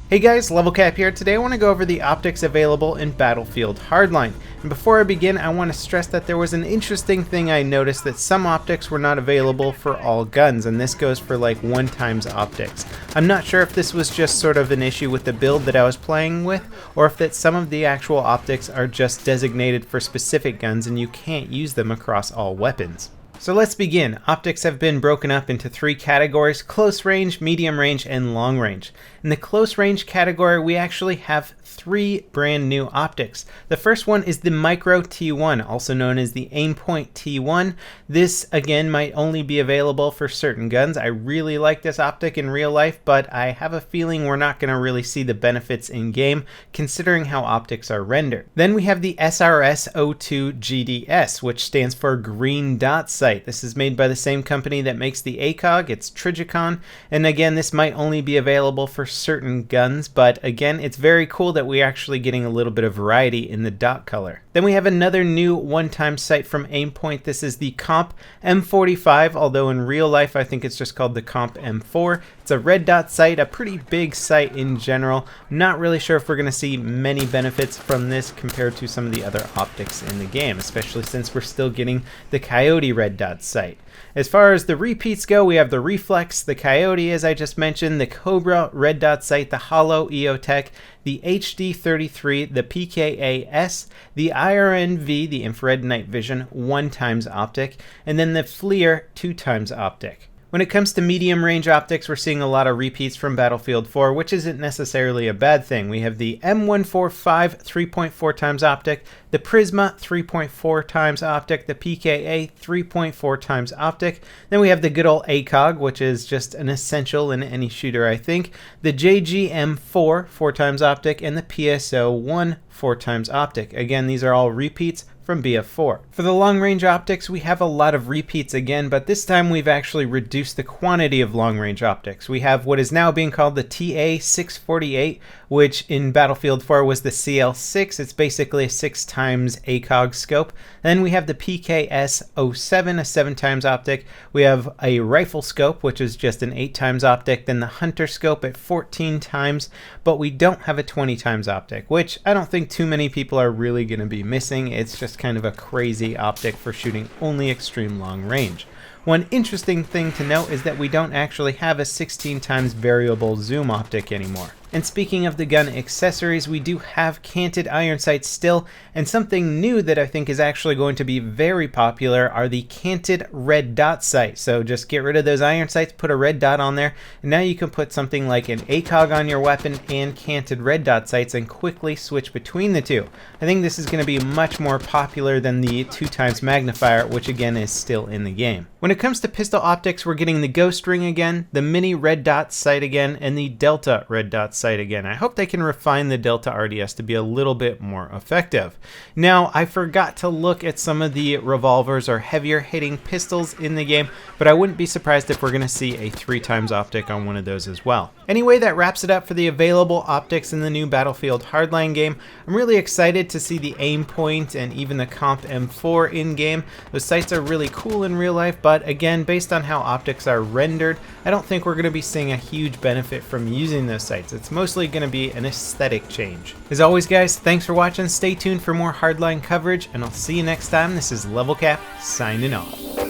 Hey guys, LevelCap here. Today I want to go over the optics available in Battlefield Hardline. And before I begin, I want to stress that there was an interesting thing I noticed, that some optics were not available for all guns, and this goes for like 1x optics. I'm not sure if this was just sort of an issue with the build that I was playing with, or if that some of the actual optics are just designated for specific guns and you can't use them across all weapons. So let's begin. Optics have been broken up into 3 categories: close range, medium range, and long range. In the close range category, we actually have 3 brand new optics. The first one is the Micro T-1, also known as the Aimpoint T-1. This, again, might only be available for certain guns. I really like this optic in real life, but I have a feeling we're not going to really see the benefits in game, considering how optics are rendered. Then we have the SRS-02 GDS, which stands for Green Dot Sight. This is made by the same company that makes the ACOG. It's Trigicon, and again, this might only be available for certain guns, but again, it's very cool that we're actually getting a little bit of variety in the dot color. Then we have another new one-time sight from Aimpoint. This is the Comp M45, although in real life I think it's just called the Comp M4. It's a red dot sight, a pretty big sight in general. Not really sure if we're going to see many benefits from this compared to some of the other optics in the game, especially since we're still getting the Coyote red dot sight. As far as the repeats go, we have the Reflex, the Coyote as I just mentioned, the Kobra Red Dot Sight, the Holo Eotech, the HD33, the PKA-S, the IRNV, the infrared night vision 1x optic, and then the FLIR 2x optic. When it comes to medium range optics, we're seeing a lot of repeats from Battlefield 4, which isn't necessarily a bad thing. We have the M145 3.4x optic, the Prisma 3.4x optic, the PKA 3.4x optic. Then we have the good old ACOG, which is just an essential in any shooter, I think. The JGM4 4x optic, and the PSO1 4x optic. Again, these are all repeats from BF4. For the long range optics, we have a lot of repeats again, but this time we've actually reduced the quantity of long range optics. We have what is now being called the TA648, which in Battlefield 4 was the CL6. It's basically a 6x ACOG scope. Then we have the PKA-S 07, a 7x optic. We have a rifle scope, which is just an 8x optic. Then the hunter scope at 14x, but we don't have a 20x optic, which I don't think too many people are really going to be missing. It's just kind of a crazy optic for shooting only extreme long range. One interesting thing to note is that we don't actually have a 16x variable zoom optic anymore. And speaking of the gun accessories, we do have canted iron sights still, and something new that I think is actually going to be very popular are the Canted Red Dot Sight. So just get rid of those iron sights, put a red dot on there, and now you can put something like an ACOG on your weapon and canted red dot sights and quickly switch between the two. I think this is going to be much more popular than the 2x magnifier, which again is still in the game. When it comes to pistol optics, we're getting the Ghost Ring again, the Mini Red Dot Sight again, and the Delta Red Dot Sight again. I hope they can refine the Delta RDS to be a little bit more effective. Now, I forgot to look at some of the revolvers or heavier hitting pistols in the game, but I wouldn't be surprised if we're going to see a 3x optic on one of those as well. Anyway, that wraps it up for the available optics in the new Battlefield Hardline game. I'm really excited to see the Aimpoint and even the Comp M4 in game. Those sights are really cool in real life, but again, based on how optics are rendered, I don't think we're going to be seeing a huge benefit from using those sights. It's mostly going to be an aesthetic change. As always, guys, thanks for watching. Stay tuned for more Hardline coverage, and I'll see you next time. This is LevelCap signing off.